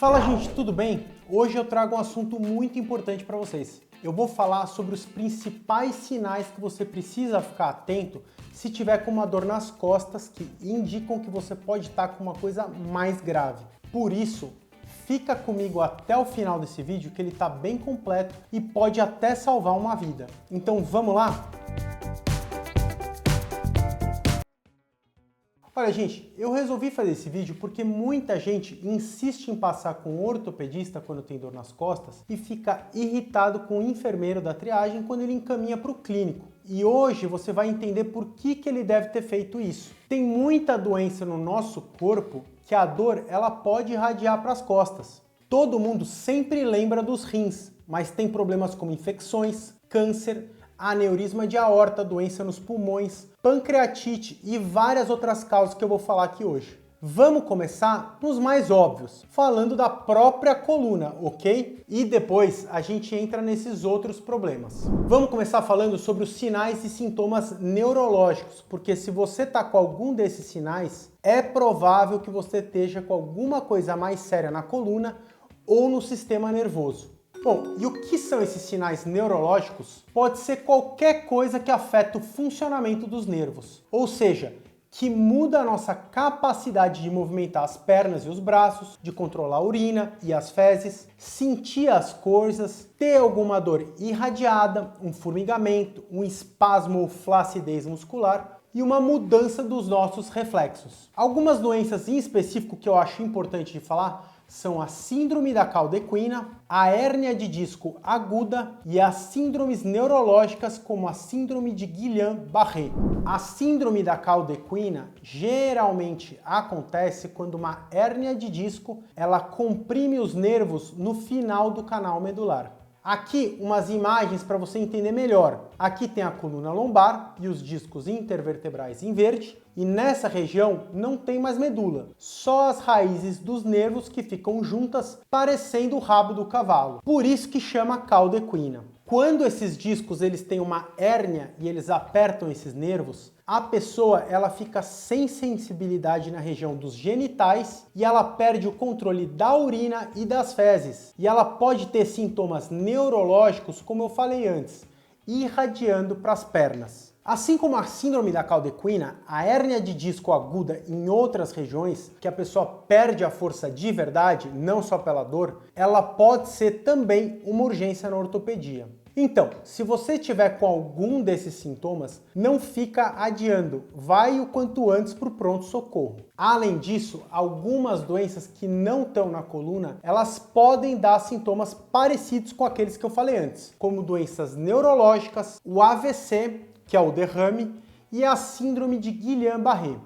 Fala, gente, tudo bem? Hoje eu trago um assunto muito importante para vocês. Eu vou falar sobre os principais sinais que você precisa ficar atento se tiver com uma dor nas costas que indicam que você pode estar com uma coisa mais grave. Por isso, fica comigo até o final desse vídeo que ele está bem completo e pode até salvar uma vida. Então vamos lá? Olha, gente, eu resolvi fazer esse vídeo porque muita gente insiste em passar com um ortopedista quando tem dor nas costas e fica irritado com o enfermeiro da triagem quando ele encaminha para o clínico. E hoje você vai entender por que ele deve ter feito isso. Tem muita doença no nosso corpo que a dor ela pode irradiar para as costas. Todo mundo sempre lembra dos rins, mas tem problemas como infecções, câncer, aneurisma de aorta, doença nos pulmões, pancreatite e várias outras causas que eu vou falar aqui hoje. Vamos começar nos mais óbvios, falando da própria coluna, ok? E depois a gente entra nesses outros problemas. Vamos começar falando sobre os sinais e sintomas neurológicos, porque se você está com algum desses sinais, é provável que você esteja com alguma coisa mais séria na coluna ou no sistema nervoso. Bom, e o que são esses sinais neurológicos? Pode ser qualquer coisa que afeta o funcionamento dos nervos, ou seja, que muda a nossa capacidade de movimentar as pernas e os braços, de controlar a urina e as fezes, sentir as coisas, ter alguma dor irradiada, um formigamento, um espasmo ou flacidez muscular e uma mudança dos nossos reflexos. Algumas doenças em específico que eu acho importante de falar são a síndrome da cauda equina, a hérnia de disco aguda e as síndromes neurológicas como a síndrome de Guillain-Barré. A síndrome da cauda equina geralmente acontece quando uma hérnia de disco ela comprime os nervos no final do canal medular. Aqui umas imagens para você entender melhor. Aqui tem a coluna lombar e os discos intervertebrais em verde, e nessa região não tem mais medula, só as raízes dos nervos que ficam juntas, parecendo o rabo do cavalo. Por isso que chama cauda equina. Quando esses discos eles têm uma hérnia e eles apertam esses nervos, a pessoa ela fica sem sensibilidade na região dos genitais e ela perde o controle da urina e das fezes. E ela pode ter sintomas neurológicos, como eu falei antes, irradiando para as pernas. Assim como a síndrome da cauda equina, a hérnia de disco aguda em outras regiões, que a pessoa perde a força de verdade, não só pela dor, ela pode ser também uma urgência na ortopedia. Então, se você tiver com algum desses sintomas, não fica adiando, vai o quanto antes para o pronto-socorro. Além disso, algumas doenças que não estão na coluna, elas podem dar sintomas parecidos com aqueles que eu falei antes, como doenças neurológicas, o AVC, que é o derrame, e a síndrome de Guillain-Barré.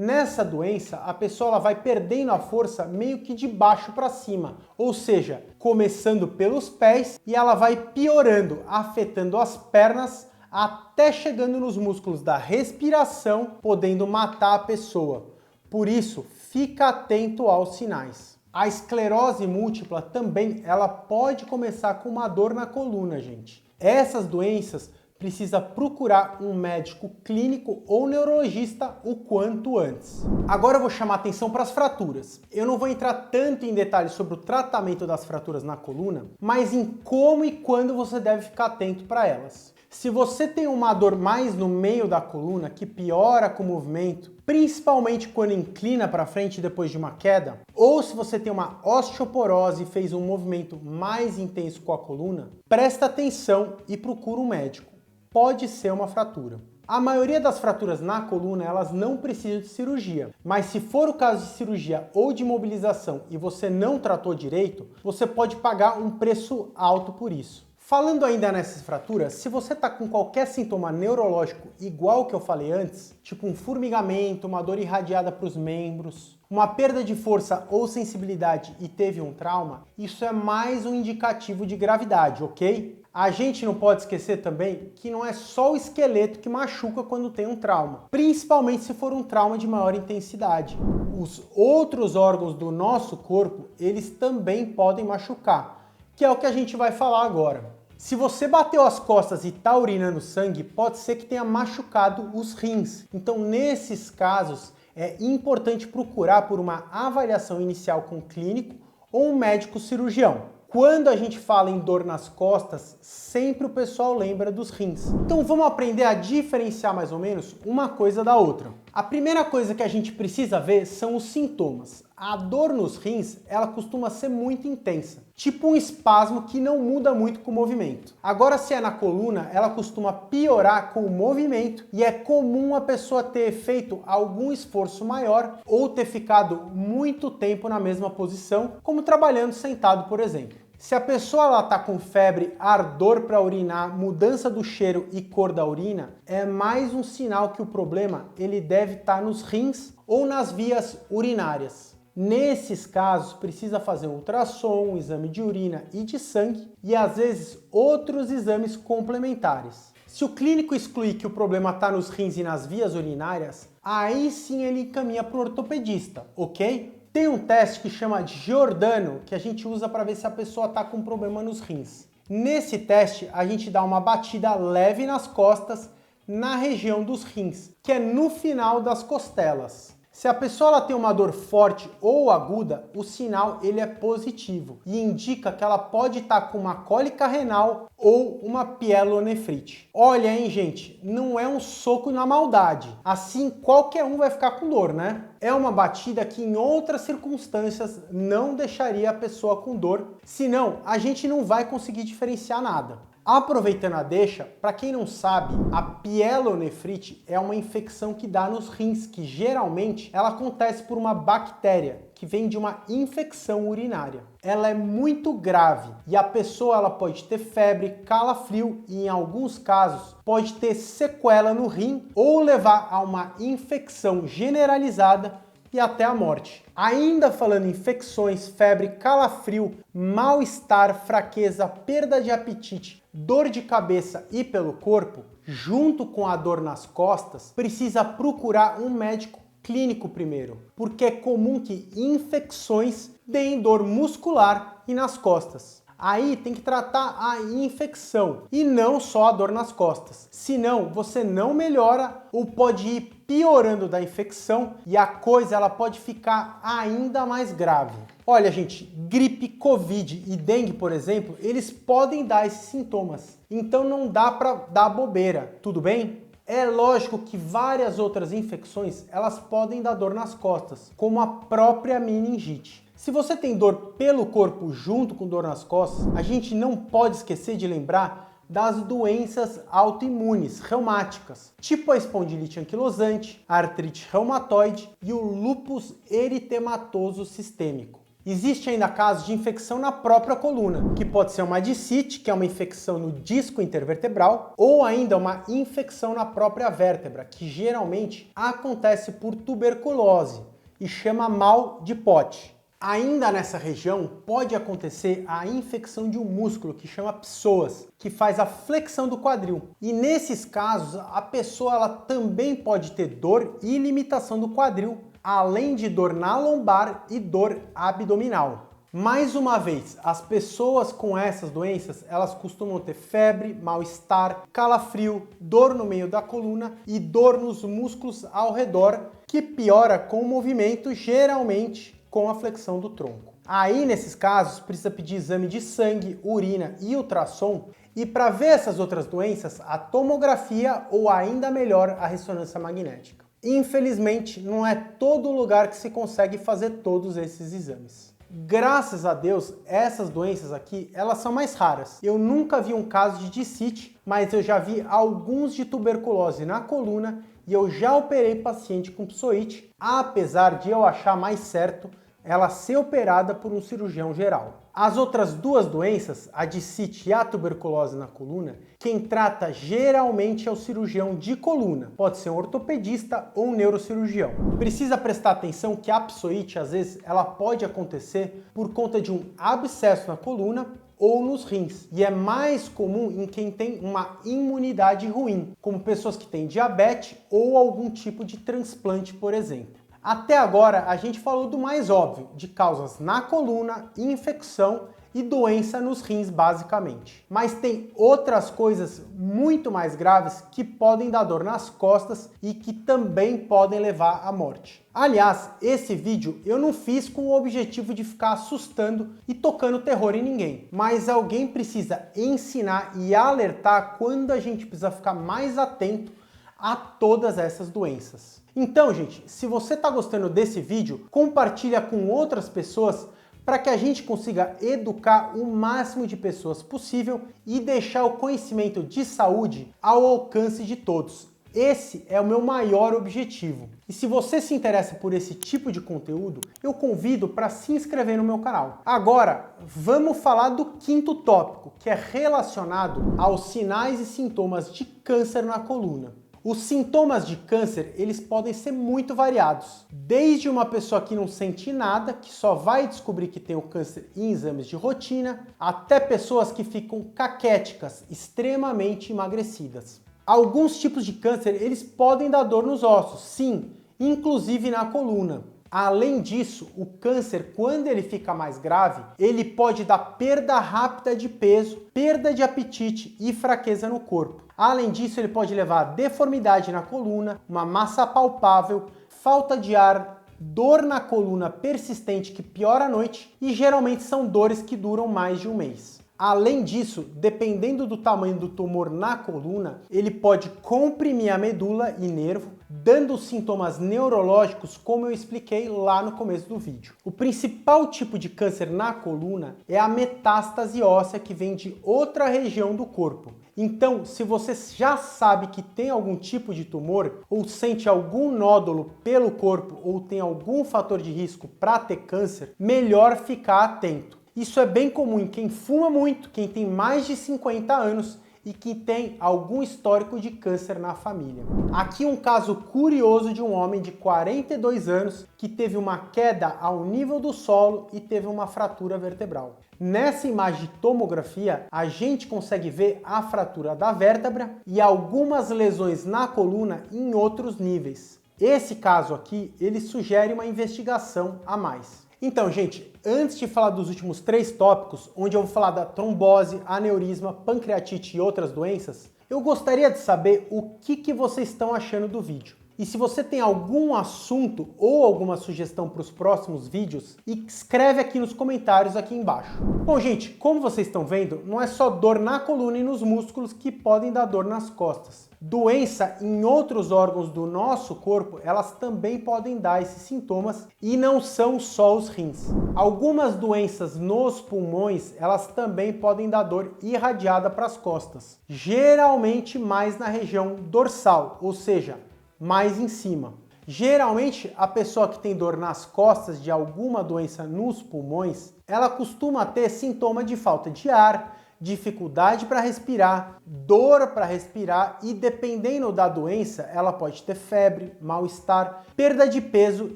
Nessa doença, a pessoa ela vai perdendo a força meio que de baixo para cima, ou seja, começando pelos pés e ela vai piorando, afetando as pernas até chegando nos músculos da respiração, podendo matar a pessoa. Por isso, fica atento aos sinais. A esclerose múltipla também, ela pode começar com uma dor na coluna, gente. Essas doenças precisa procurar um médico clínico ou neurologista o quanto antes. Agora eu vou chamar atenção para as fraturas. Eu não vou entrar tanto em detalhes sobre o tratamento das fraturas na coluna, mas em como e quando você deve ficar atento para elas. Se você tem uma dor mais no meio da coluna, que piora com o movimento, principalmente quando inclina para frente depois de uma queda, ou se você tem uma osteoporose e fez um movimento mais intenso com a coluna, presta atenção e procura um médico. Pode ser uma fratura. A maioria das fraturas na coluna, elas não precisam de cirurgia, mas se for o caso de cirurgia ou de imobilização e você não tratou direito, você pode pagar um preço alto por isso. Falando ainda nessas fraturas, se você está com qualquer sintoma neurológico igual que eu falei antes, tipo um formigamento, uma dor irradiada para os membros, uma perda de força ou sensibilidade e teve um trauma, isso é mais um indicativo de gravidade, ok? A gente não pode esquecer também que não é só o esqueleto que machuca quando tem um trauma, principalmente se for um trauma de maior intensidade. Os outros órgãos do nosso corpo, eles também podem machucar, que é o que a gente vai falar agora. Se você bateu as costas e está urinando sangue, pode ser que tenha machucado os rins. Então, nesses casos, é importante procurar por uma avaliação inicial com o clínico ou um médico cirurgião. Quando a gente fala em dor nas costas, sempre o pessoal lembra dos rins. Então vamos aprender a diferenciar mais ou menos uma coisa da outra. A primeira coisa que a gente precisa ver são os sintomas. A dor nos rins, ela costuma ser muito intensa, tipo um espasmo que não muda muito com o movimento. Agora, se é na coluna, ela costuma piorar com o movimento e é comum a pessoa ter feito algum esforço maior ou ter ficado muito tempo na mesma posição, como trabalhando sentado, por exemplo. Se a pessoa está com febre, ardor para urinar, mudança do cheiro e cor da urina, é mais um sinal que o problema ele deve estar nos rins ou nas vias urinárias. Nesses casos, precisa fazer um ultrassom, um exame de urina e de sangue e às vezes outros exames complementares. Se o clínico excluir que o problema está nos rins e nas vias urinárias, aí sim ele encaminha para o ortopedista, ok? Tem um teste que chama de Giordano, que a gente usa para ver se a pessoa está com problema nos rins. Nesse teste, a gente dá uma batida leve nas costas, na região dos rins, que é no final das costelas. Se a pessoa ela tem uma dor forte ou aguda, o sinal ele é positivo e indica que ela pode estar com uma cólica renal ou uma pielonefrite. Olha, hein, gente, não é um soco na maldade. Assim, qualquer um vai ficar com dor, né? É uma batida que em outras circunstâncias não deixaria a pessoa com dor, senão a gente não vai conseguir diferenciar nada. Aproveitando a deixa, para quem não sabe, a pielonefrite é uma infecção que dá nos rins, que geralmente ela acontece por uma bactéria que vem de uma infecção urinária. Ela é muito grave e a pessoa ela pode ter febre, calafrio e em alguns casos pode ter sequela no rim ou levar a uma infecção generalizada e até a morte. Ainda falando em infecções, febre, calafrio, mal-estar, fraqueza, perda de apetite, dor de cabeça e pelo corpo, junto com a dor nas costas, precisa procurar um médico clínico primeiro, porque é comum que infecções deem dor muscular e nas costas. Aí tem que tratar a infecção e não só a dor nas costas. Senão você não melhora ou pode ir piorando da infecção e a coisa ela pode ficar ainda mais grave. Olha, gente, gripe, covid e dengue, por exemplo, eles podem dar esses sintomas. Então não dá para dar bobeira, tudo bem? É lógico que várias outras infecções elas podem dar dor nas costas, como a própria meningite. Se você tem dor pelo corpo junto com dor nas costas, a gente não pode esquecer de lembrar das doenças autoimunes, reumáticas, tipo a espondilite anquilosante, a artrite reumatoide e o lúpus eritematoso sistêmico. Existe ainda casos de infecção na própria coluna, que pode ser uma discite, que é uma infecção no disco intervertebral, ou ainda uma infecção na própria vértebra, que geralmente acontece por tuberculose e chama mal de pote. Ainda nessa região pode acontecer a infecção de um músculo que chama psoas, que faz a flexão do quadril. E nesses casos a pessoa ela também pode ter dor e limitação do quadril, além de dor na lombar e dor abdominal. Mais uma vez, as pessoas com essas doenças, elas costumam ter febre, mal-estar, calafrio, dor no meio da coluna e dor nos músculos ao redor, que piora com o movimento, geralmente com a flexão do tronco. Aí, nesses casos, precisa pedir exame de sangue, urina e ultrassom, e para ver essas outras doenças, a tomografia ou ainda melhor, a ressonância magnética. Infelizmente, não é todo lugar que se consegue fazer todos esses exames. Graças a Deus, essas doenças aqui, elas são mais raras. Eu nunca vi um caso de discite, mas eu já vi alguns de tuberculose na coluna e eu já operei paciente com psoite, apesar de eu achar mais certo ela ser operada por um cirurgião geral. As outras duas doenças, a discite e a tuberculose na coluna, quem trata geralmente é o cirurgião de coluna. Pode ser um ortopedista ou um neurocirurgião. Precisa prestar atenção que a psoite, às vezes, ela pode acontecer por conta de um abscesso na coluna ou nos rins. E é mais comum em quem tem uma imunidade ruim, como pessoas que têm diabetes ou algum tipo de transplante, por exemplo. Até agora a gente falou do mais óbvio, de causas na coluna, infecção e doença nos rins basicamente. Mas tem outras coisas muito mais graves que podem dar dor nas costas e que também podem levar à morte. Aliás, esse vídeo eu não fiz com o objetivo de ficar assustando e tocando terror em ninguém, mas alguém precisa ensinar e alertar quando a gente precisa ficar mais atento a todas essas doenças. Então, gente, se você está gostando desse vídeo, compartilha com outras pessoas para que a gente consiga educar o máximo de pessoas possível e deixar o conhecimento de saúde ao alcance de todos. Esse é o meu maior objetivo. E se você se interessa por esse tipo de conteúdo, eu convido para se inscrever no meu canal. Agora, vamos falar do quinto tópico, que é relacionado aos sinais e sintomas de câncer na coluna. Os sintomas de câncer, eles podem ser muito variados. Desde uma pessoa que não sente nada, que só vai descobrir que tem o câncer em exames de rotina, até pessoas que ficam caquéticas, extremamente emagrecidas. Alguns tipos de câncer, eles podem dar dor nos ossos, sim, inclusive na coluna. Além disso, o câncer, quando ele fica mais grave, ele pode dar perda rápida de peso, perda de apetite e fraqueza no corpo. Além disso, ele pode levar a deformidade na coluna, uma massa palpável, falta de ar, dor na coluna persistente que piora à noite e geralmente são dores que duram mais de um mês. Além disso, dependendo do tamanho do tumor na coluna, ele pode comprimir a medula e nervo, dando sintomas neurológicos, como eu expliquei lá no começo do vídeo. O principal tipo de câncer na coluna é a metástase óssea, que vem de outra região do corpo. Então, se você já sabe que tem algum tipo de tumor, ou sente algum nódulo pelo corpo, ou tem algum fator de risco para ter câncer, melhor ficar atento. Isso é bem comum em quem fuma muito, quem tem mais de 50 anos e que tem algum histórico de câncer na família. Aqui um caso curioso de um homem de 42 anos que teve uma queda ao nível do solo e teve uma fratura vertebral. Nessa imagem de tomografia, a gente consegue ver a fratura da vértebra e algumas lesões na coluna em outros níveis. Esse caso aqui, ele sugere uma investigação a mais. Então, gente, antes de falar dos últimos 3 tópicos, onde eu vou falar da trombose, aneurisma, pancreatite e outras doenças, eu gostaria de saber o que vocês estão achando do vídeo. E se você tem algum assunto ou alguma sugestão para os próximos vídeos, escreve aqui nos comentários aqui embaixo. Bom, gente, como vocês estão vendo, não é só dor na coluna e nos músculos que podem dar dor nas costas. Doença em outros órgãos do nosso corpo, elas também podem dar esses sintomas e não são só os rins. Algumas doenças nos pulmões, elas também podem dar dor irradiada para as costas, geralmente mais na região dorsal, ou seja, mais em cima. Geralmente, a pessoa que tem dor nas costas de alguma doença nos pulmões, ela costuma ter sintoma de falta de ar, dificuldade para respirar, dor para respirar e, dependendo da doença, ela pode ter febre, mal-estar, perda de peso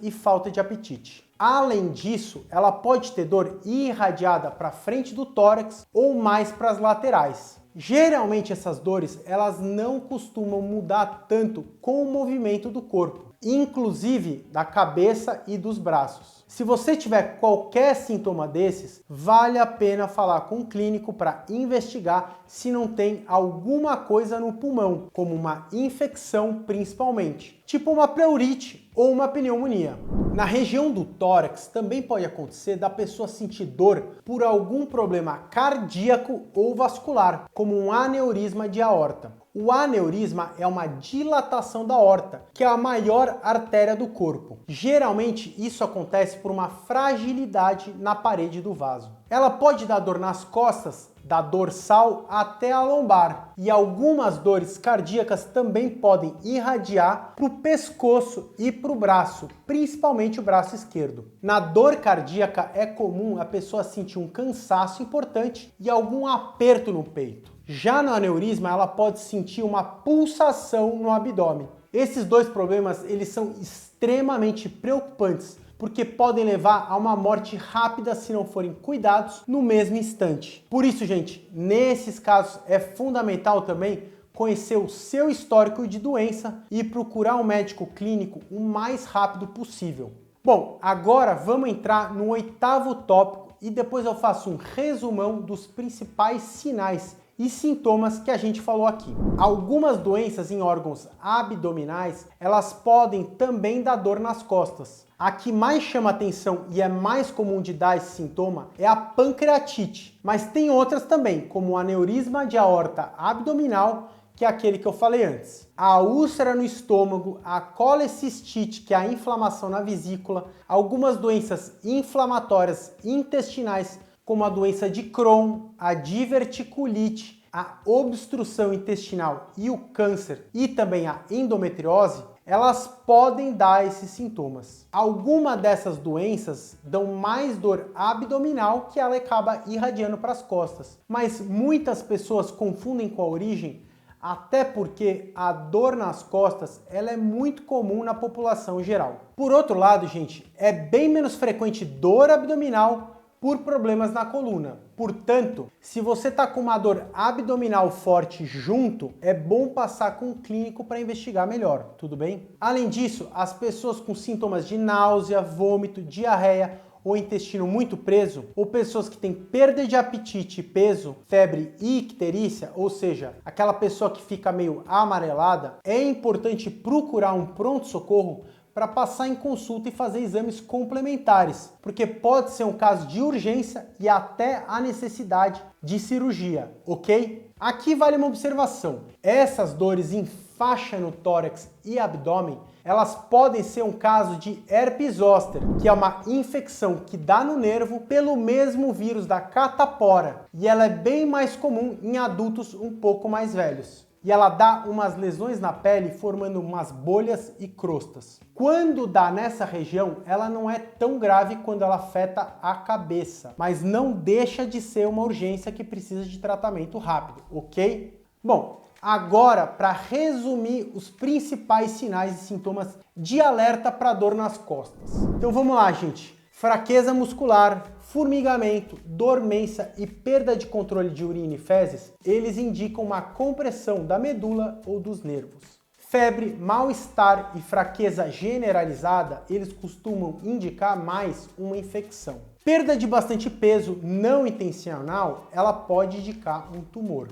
e falta de apetite. Além disso, ela pode ter dor irradiada para frente do tórax ou mais para as laterais. Geralmente essas dores, elas não costumam mudar tanto com o movimento do corpo, inclusive da cabeça e dos braços. Se você tiver qualquer sintoma desses, vale a pena falar com um clínico para investigar se não tem alguma coisa no pulmão, como uma infecção principalmente, tipo uma pleurite ou uma pneumonia. Na região do tórax também pode acontecer da pessoa sentir dor por algum problema cardíaco ou vascular, como um aneurisma de aorta. O aneurisma é uma dilatação da aorta, que é a maior artéria do corpo. Geralmente isso acontece por uma fragilidade na parede do vaso. Ela pode dar dor nas costas, da dorsal até a lombar, e algumas dores cardíacas também podem irradiar para o pescoço e para o braço, principalmente o braço esquerdo. Na dor cardíaca é comum a pessoa sentir um cansaço importante e algum aperto no peito. Já no aneurisma, ela pode sentir uma pulsação no abdômen. Esses dois problemas, eles são extremamente preocupantes, porque podem levar a uma morte rápida se não forem cuidados no mesmo instante. Por isso, gente, nesses casos é fundamental também conhecer o seu histórico de doença e procurar um médico clínico o mais rápido possível. Bom, agora vamos entrar no 8º tópico e depois eu faço um resumão dos principais sinais e sintomas que a gente falou aqui. Algumas doenças em órgãos abdominais, elas podem também dar dor nas costas. A que mais chama atenção e é mais comum de dar esse sintoma é a pancreatite, mas tem outras também, como o aneurisma de aorta abdominal, que é aquele que eu falei antes. A úlcera no estômago, a colecistite, que é a inflamação na vesícula, algumas doenças inflamatórias intestinais, como a doença de Crohn, a diverticulite, a obstrução intestinal e o câncer, e também a endometriose, elas podem dar esses sintomas. Algumas dessas doenças dão mais dor abdominal que ela acaba irradiando para as costas, mas muitas pessoas confundem com a origem, até porque a dor nas costas ela é muito comum na população geral. Por outro lado, gente, é bem menos frequente dor abdominal por problemas na coluna. Portanto, se você está com uma dor abdominal forte junto, é bom passar com um clínico para investigar melhor, tudo bem? Além disso, as pessoas com sintomas de náusea, vômito, diarreia ou intestino muito preso, ou pessoas que têm perda de apetite e peso, febre e icterícia, ou seja, aquela pessoa que fica meio amarelada, é importante procurar um pronto-socorro para passar em consulta e fazer exames complementares, porque pode ser um caso de urgência e até a necessidade de cirurgia, ok? Aqui vale uma observação: essas dores em faixa no tórax e abdômen, elas podem ser um caso de herpes zoster, que é uma infecção que dá no nervo pelo mesmo vírus da catapora, e ela é bem mais comum em adultos um pouco mais velhos. E ela dá umas lesões na pele formando umas bolhas e crostas. Quando dá nessa região, ela não é tão grave quando ela afeta a cabeça, mas não deixa de ser uma urgência que precisa de tratamento rápido, ok? Bom, agora para resumir os principais sinais e sintomas de alerta para dor nas costas. Então vamos lá, gente. Fraqueza muscular, formigamento, dormência e perda de controle de urina e fezes, eles indicam uma compressão da medula ou dos nervos. Febre, mal-estar e fraqueza generalizada, eles costumam indicar mais uma infecção. Perda de bastante peso não intencional, ela pode indicar um tumor.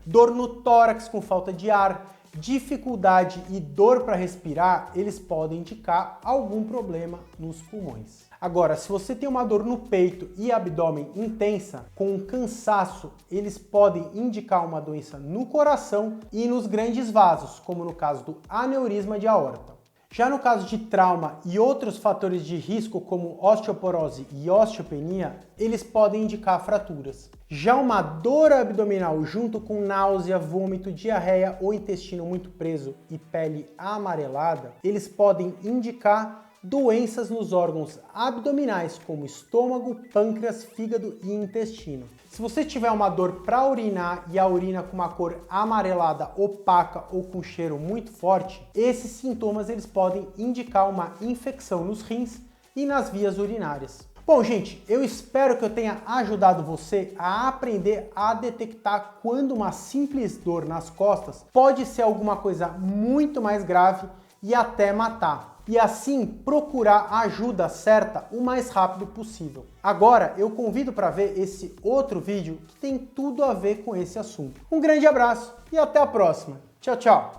Dor no tórax com falta de ar, dificuldade e dor para respirar, eles podem indicar algum problema nos pulmões. Agora, se você tem uma dor no peito e abdômen intensa, com um cansaço, eles podem indicar uma doença no coração e nos grandes vasos, como no caso do aneurisma de aorta. Já no caso de trauma e outros fatores de risco, como osteoporose e osteopenia, eles podem indicar fraturas. Já uma dor abdominal junto com náusea, vômito, diarreia ou intestino muito preso e pele amarelada, eles podem indicar doenças nos órgãos abdominais, como estômago, pâncreas, fígado e intestino. Se você tiver uma dor para urinar e a urina com uma cor amarelada, opaca ou com cheiro muito forte, esses sintomas eles podem indicar uma infecção nos rins e nas vias urinárias. Bom, gente, eu espero que eu tenha ajudado você a aprender a detectar quando uma simples dor nas costas pode ser alguma coisa muito mais grave e até matar. E assim procurar a ajuda certa o mais rápido possível. Agora eu convido para ver esse outro vídeo que tem tudo a ver com esse assunto. Um grande abraço e até a próxima. Tchau, tchau!